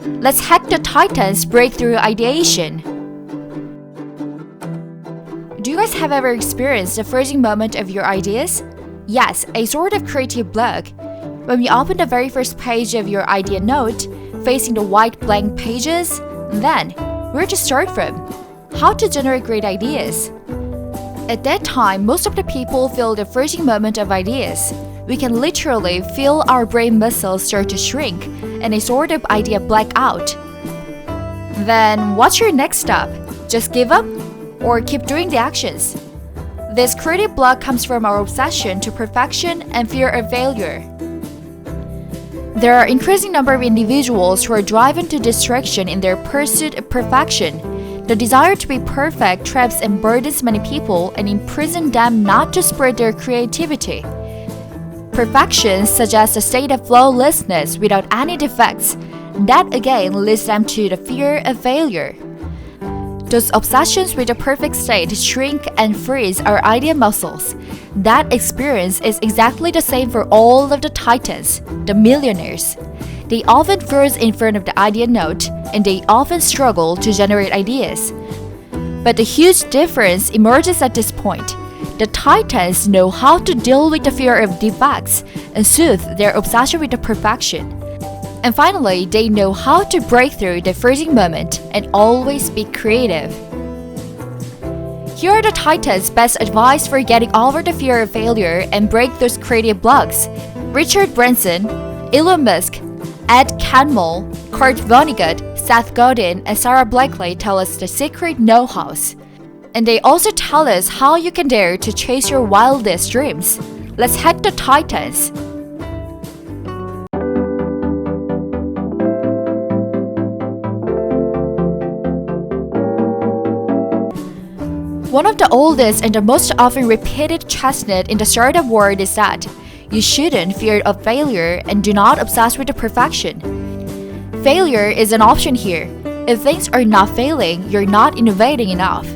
Let's hack the Titans breakthrough ideation. Do you guys have ever experienced the freezing moment of your ideas? Yes, a sort of creative block. When you open the very first page of your idea note, facing the white blank pages, then where to start from? How to generate great ideas? At that time, most of the people feel the freezing moment of ideas. We can literally feel our brain muscles start to shrink and a sort of idea black out. Then what's your next step? Just give up? Or keep doing the actions? This creative block comes from our obsession to perfection and fear of failure. There are increasing number of individuals who are driven to distraction in their pursuit of perfection. The desire to be perfect traps and burdens many people and imprisons them not to spread their creativity. Perfection suggests a state of flawlessness without any defects. That again leads them to the fear of failure. Those obsessions with the perfect state shrink and freeze our idea muscles. That experience is exactly the same for all of the titans, the millionaires. They often freeze in front of the idea note, and they often struggle to generate ideas. But the huge difference emerges at this point. The titans know how to deal with the fear of defects and soothe their obsession with the perfection. And finally, they know how to break through the freezing moment and always be creative. Here are the Titans' best advice for getting over the fear of failure and break those creative blocks. Richard Branson, Elon Musk, Catmull, Vonnegut, Seth Godin, and Sara Blakely tell us the secret know-hows. And they also tell us how you can dare to chase your wildest dreams. Let's hack the Titans. One of the oldest and the most often repeated chestnut in the startup world is that you shouldn't fear of failure and do not obsess with the perfection. Failure is an option here. If things are not failing, you're not innovating enough.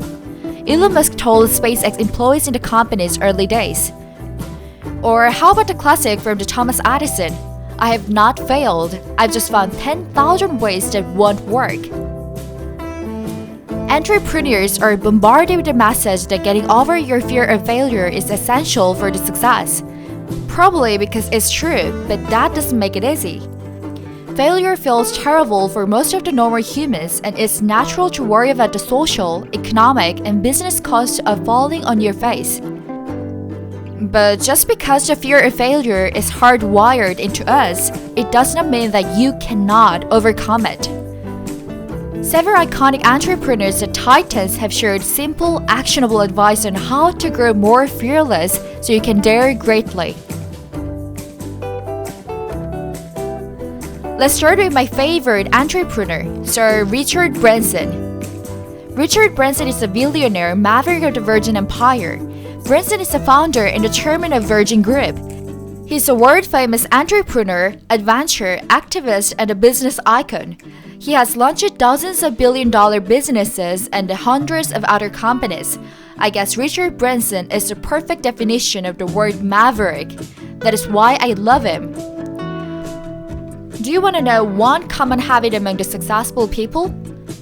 Elon Musk told SpaceX employees in the company's early days. Or how about the classic from the Thomas Edison? I have not failed, I've just found 10,000 ways that won't work. Entrepreneurs are bombarded with the message that getting over your fear of failure is essential for the success. Probably because it's true, but that doesn't make it easy. Failure feels terrible for most of the normal humans, and it's natural to worry about the social, economic, and business costs of falling on your face. But just because the fear of failure is hardwired into us, it does not mean that you cannot overcome it. Several iconic entrepreneurs at Titans have shared simple, actionable advice on how to grow more fearless so you can dare greatly. Let's start with my favorite entrepreneur, Sir Richard Branson. Richard Branson is a billionaire maverick of the Virgin Empire. Branson is the founder and the chairman of Virgin Group. He's a world-famous entrepreneur, adventurer, activist, and a business icon. He has launched dozens of billion-dollar businesses and hundreds of other companies. I guess Richard Branson is the perfect definition of the word maverick. That is why I love him. Do you want to know one common habit among the successful people?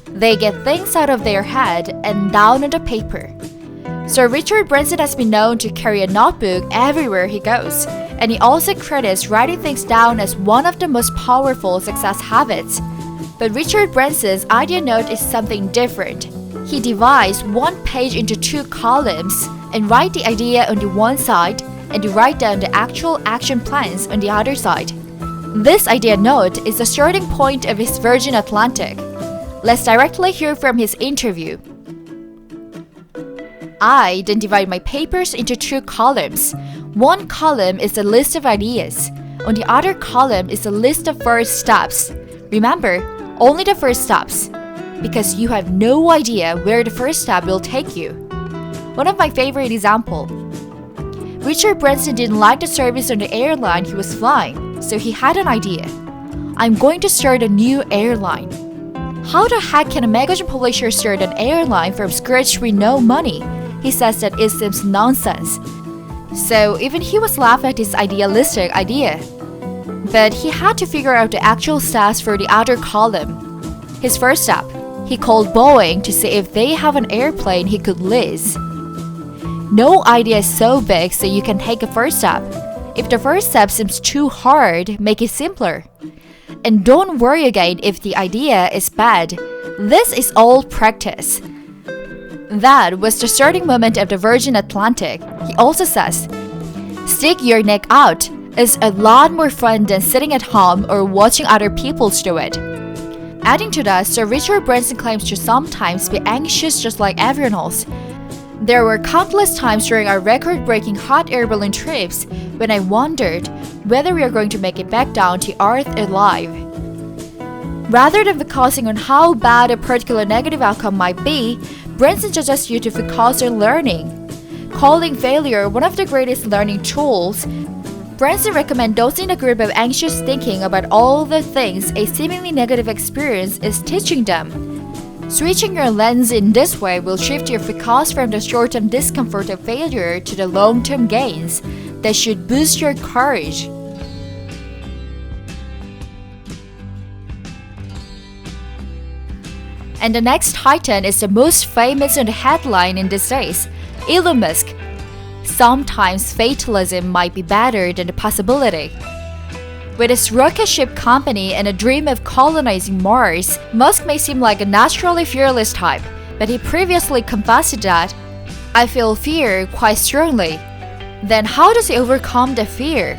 They get things out of their head and down on the paper. Sir Richard Branson has been known to carry a notebook everywhere he goes, and he also credits writing things down as one of the most powerful success habits. But Richard Branson's idea note is something different. He divides one page into two columns and write the idea on the one side and write down the actual action plans on the other side. This idea note is the starting point of his Virgin Atlantic. Let's directly hear from his interview. I then divide my papers into two columns. One column is a list of ideas. On the other column is a list of first steps. Remember, only the first steps, because you have no idea where the first step will take you. One of my favorite examples. Richard Branson didn't like the service on the airline he was flying, so he had an idea. I'm going to start a new airline. How the heck can a magazine publisher start an airline from scratch with no money? He says that it seems nonsense. So even he was laughing at his idealistic idea. but he had to figure out the actual steps for the other column. His first step, he called Boeing to see if they have an airplane he could lease. No idea is so big so you can take a first step. If the first step seems too hard, make it simpler. And don't worry again if the idea is bad. This is all practice. That was the starting moment of the Virgin Atlantic. He also says, stick your neck out is a lot more fun than sitting at home or watching other people do it. Adding to that, Sir Richard Branson claims to sometimes be anxious just like everyone else. There were countless times during our record-breaking hot air balloon trips when I wondered whether we are going to make it back down to Earth alive. Rather than focusing on how bad a particular negative outcome might be, Branson suggests you to focus on learning. Calling failure one of the greatest learning tools, Branson recommends dosing a group of anxious thinking about all the things a seemingly negative experience is teaching them. Switching your lens in this way will shift your focus from the short-term discomfort of failure to the long-term gains that should boost your courage. And the next titan is the most famous on the headline in these days, Elon Musk. Sometimes fatalism might be better than the possibility. With his rocket ship company and a dream of colonizing Mars, Musk may seem like a naturally fearless type, but he previously confessed that, I feel fear quite strongly. Then how does he overcome the fear?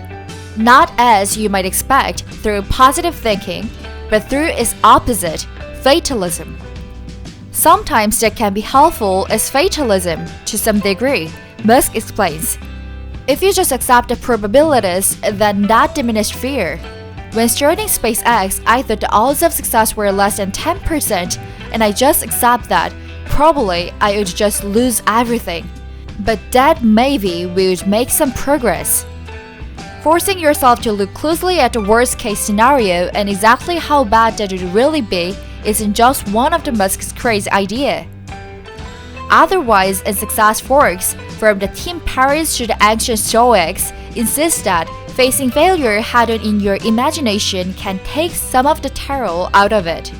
Not as you might expect, through positive thinking, but through its opposite, fatalism. Sometimes that can be helpful as fatalism to some degree, Musk explains. If you just accept the probabilities, then that diminishes fear. When starting SpaceX, I thought the odds of success were less than 10%, and I just accept that. Probably, I would just lose everything. But that maybe we would make some progress. Forcing yourself to look closely at the worst-case scenario and exactly how bad that would really be isn't just one of the Musk's crazy idea. Otherwise, in Success Forks, from the Tim Ferriss to the ancient Stoics, insists that facing failure head-on in your imagination can take some of the terror out of it.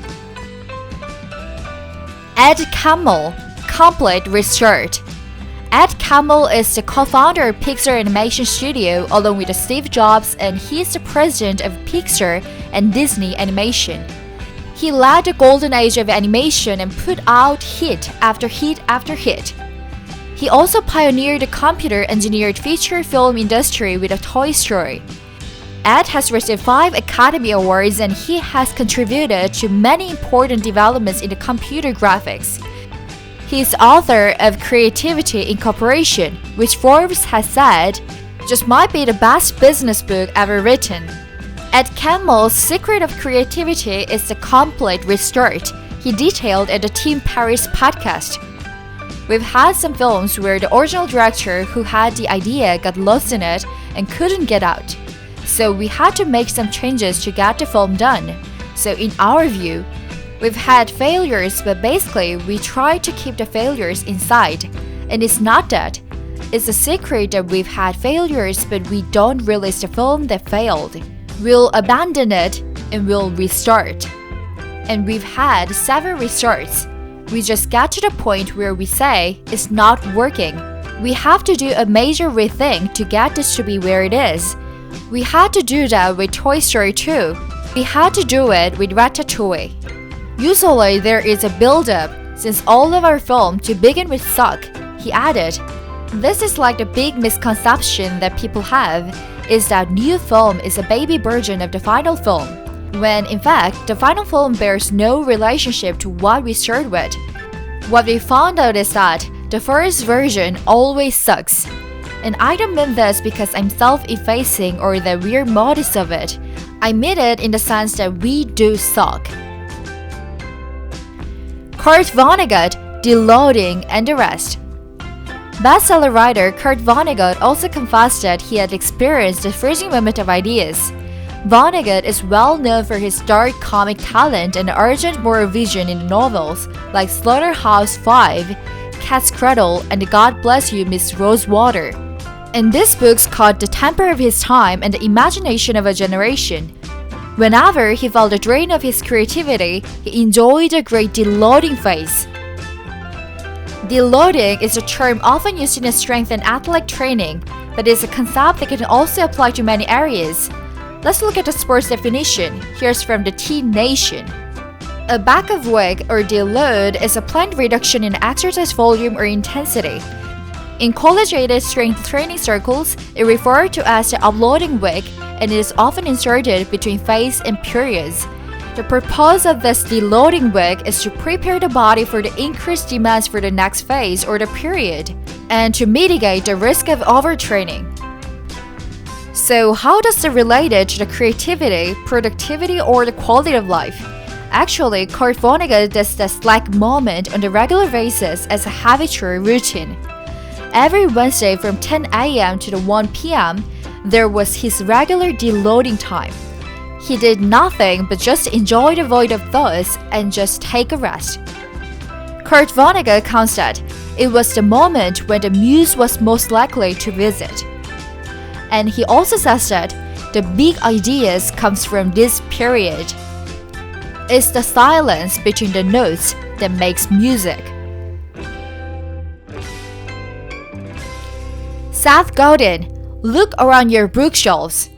Ed Catmull, Complete Restart. Ed Catmull is the co-founder of Pixar Animation Studio along with Steve Jobs, and he is the president of Pixar and Disney Animation. He led the golden age of animation and put out hit after hit after hit. He also pioneered the computer-engineered feature film industry with Toy Story. Ed has received 5 Academy Awards and he has contributed to many important developments in the computer graphics. He is author of Creativity Incorporation, which Forbes has said just might be the best business book ever written. Ed Catmull's secret of creativity is the complete restart, he detailed at the Tim Ferriss podcast. We've had some films where the original director who had the idea got lost in it and couldn't get out. So we had to make some changes to get the film done. So in our view, we've had failures, but basically we try to keep the failures inside. And it's not that. It's a secret that we've had failures, but we don't release the film that failed. We'll abandon it and we'll restart. And we've had 7 restarts. We just got to the point where we say it's not working. We have to do a major rethink to get this to be where it is. We had to do that with Toy Story 2. We had to do it with Ratatouille. Usually there is a build-up since all of our films to begin with suck, he added. This is like the big misconception that people have, is that new film is a baby version of the final film, when in fact the final film bears no relationship to what we started with. What we found out is that the first version always sucks. And I don't mean this because I'm self-effacing or that we're modest of it. I mean it in the sense that we do suck. Kurt Vonnegut, Deloading, and the Rest. Bestseller writer Kurt Vonnegut also confessed that he had experienced the freezing moment of ideas. Vonnegut is well known for his dark comic talent and urgent moral vision in the novels like Slaughterhouse-Five, Cat's Cradle, and God Bless You, Miss Rosewater. And this book's called The Temper of His Time and the Imagination of a Generation. Whenever he felt the drain of his creativity, he enjoyed a great deloading phase. Deloading is a term often used in strength and athletic training, but is a concept that can also apply to many areas. Let's look at the sports definition. Here's from the T Nation. A back of week or deload is a planned reduction in exercise volume or intensity. In collegiate strength training circles, it is referred to as the uploading week, and it is often inserted between phases and periods. The purpose of this deloading week is to prepare the body for the increased demands for the next phase or the period, and to mitigate the risk of overtraining. So how does it relate to the creativity, productivity, or the quality of life? Actually, Vonnegut does the slack moment on a regular basis as a habitual routine. Every Wednesday from 10 a.m. to 1 p.m., there was his regular deloading time. He did nothing but just enjoy the void of thoughts and just take a rest. Vonnegut counts that it was the moment when the muse was most likely to visit. And he also says that the big ideas comes from this period. It's the silence between the notes that makes music. Seth Godin, look around your bookshelves.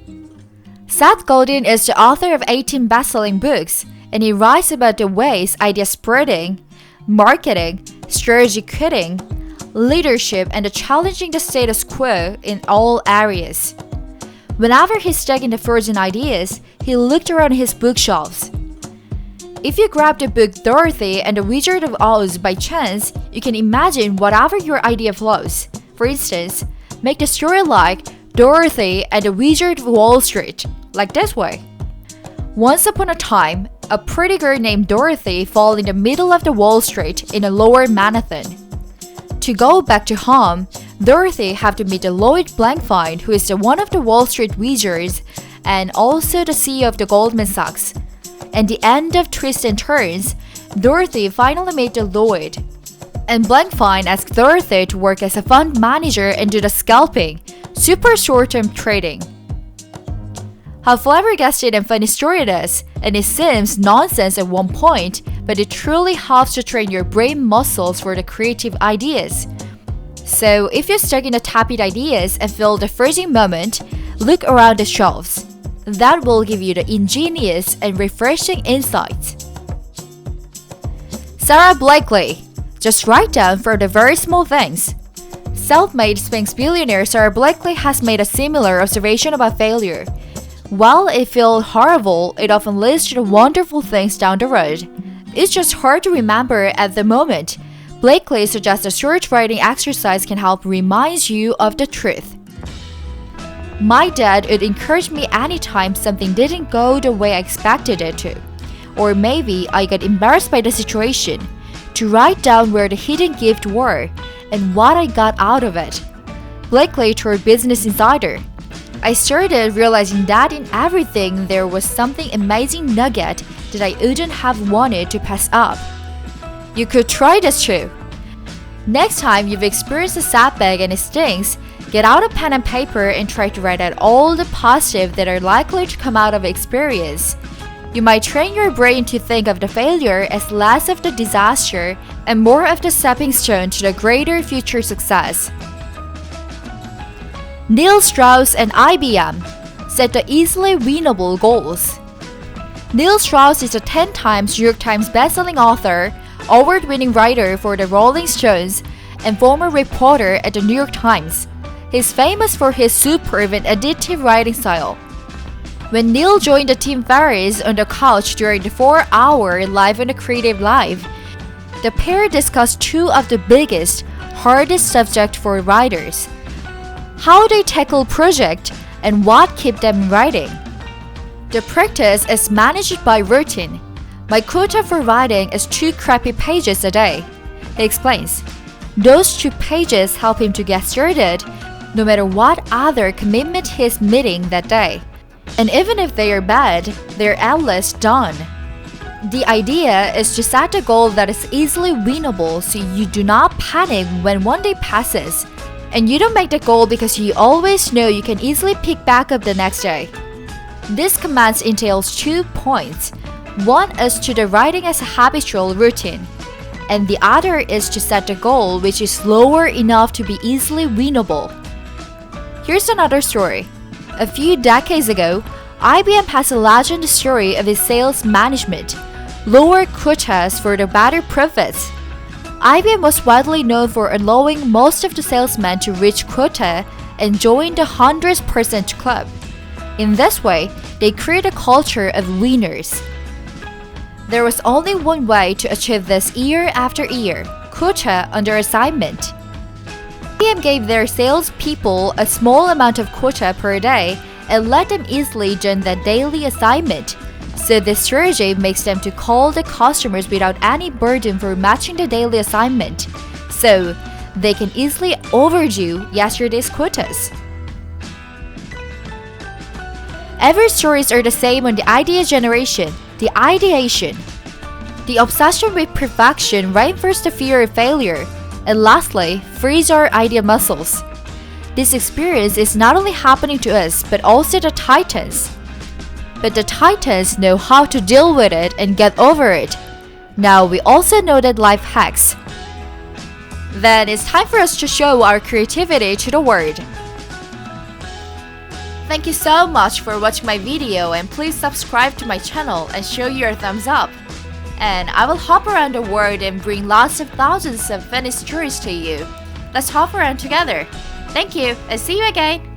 Seth Godin is the author of 18 best-selling books, and he writes about the ways idea spreading, marketing, strategy quitting, leadership, and the challenging the status quo in all areas. Whenever he's stuck in the frozen ideas, he looked around his bookshelves. If you grab the book Dorothy and the Wizard of Oz by chance, you can imagine whatever your idea flows. For instance, make the story like Dorothy and the Wizard of Wall Street, like this way. Once upon a time, a pretty girl named Dorothy fell in the middle of the Wall Street in a lower Manhattan. To go back to home, Dorothy had to meet Lloyd Blankfein, who is one of the Wall Street wizards and also the CEO of the Goldman Sachs. At the end of twists and turns, Dorothy finally met Lloyd. And Blankfein asked Dorothy to work as a fund manager and do the scalping, super short-term trading. How flabbergasted and funny story it is, and it seems nonsense at one point, but it truly helps to train your brain muscles for the creative ideas. So if you're stuck in the tepid ideas and feel the freezing moment, look around the shelves. That will give you the ingenious and refreshing insights. Sara Blakely, just write down for the very small things. Self-made Spanx billionaire Sara Blakely has made a similar observation about failure. While it feels horrible, it often leads to the wonderful things down the road. It's just hard to remember at the moment. Blakely suggests a short writing exercise can help remind you of the truth. My dad would encourage me anytime something didn't go the way I expected it to, or maybe I got embarrassed by the situation, to write down where the hidden gifts were and what I got out of it. Blakely told Business Insider, I started realizing that in everything there was something amazing nugget that I wouldn't have wanted to pass up. You could try this too. Next time you've experienced a setback and it stings, get out a pen and paper and try to write out all the positive that are likely to come out of experience. You might train your brain to think of the failure as less of the disaster and more of the stepping stone to the greater future success. Neil Strauss and IBM set the easily winnable goals. Neil Strauss is a 10 times New York Times bestselling author, award-winning writer for the Rolling Stones, and former reporter at the New York Times. He's famous for his superb and addictive writing style. When Neil joined Tim Ferriss on the couch during the 4-hour Live on the Creative Live, the pair discussed two of the biggest, hardest subjects for writers: how they tackle projects and what keep them writing. The practice is managed by routine. My quota for writing is 2 crappy pages a day. He explains. Those 2 pages help him to get started, no matter what other commitment he's meeting that day. And even if they are bad, they're at least done. The idea is to set a goal that is easily winnable so you do not panic when one day passes. And you don't make the goal because you always know you can easily pick back up the next day. This command entails 2 points. One is to the writing as a habitual routine, and the other is to set the goal which is lower enough to be easily winnable. Here's another story. A few decades ago, IBM has a legend story of its sales management, lower quotas for the better profits. IBM was widely known for allowing most of the salesmen to reach quota and join the 100% club. In this way, they created a culture of winners. There was only one way to achieve this year after year: quota under assignment. IBM gave their salespeople a small amount of quota per day and let them easily join the daily assignment. So this strategy makes them to call the customers without any burden for matching the daily assignment, so they can easily overdo yesterday's quotas. Every stories are the same on the idea generation, the ideation. The obsession with perfection reinforces the fear of failure, and lastly, frees our idea muscles. This experience is not only happening to us, but also the Titans. But the Titans know how to deal with it and get over it. Now we also know that life hacks. Then it's time for us to show our creativity to the world. Thank you so much for watching my video, and please subscribe to my channel and show your thumbs up. And I will hop around the world and bring lots of thousands of funny stories to you. Let's hop around together. Thank you, and see you again!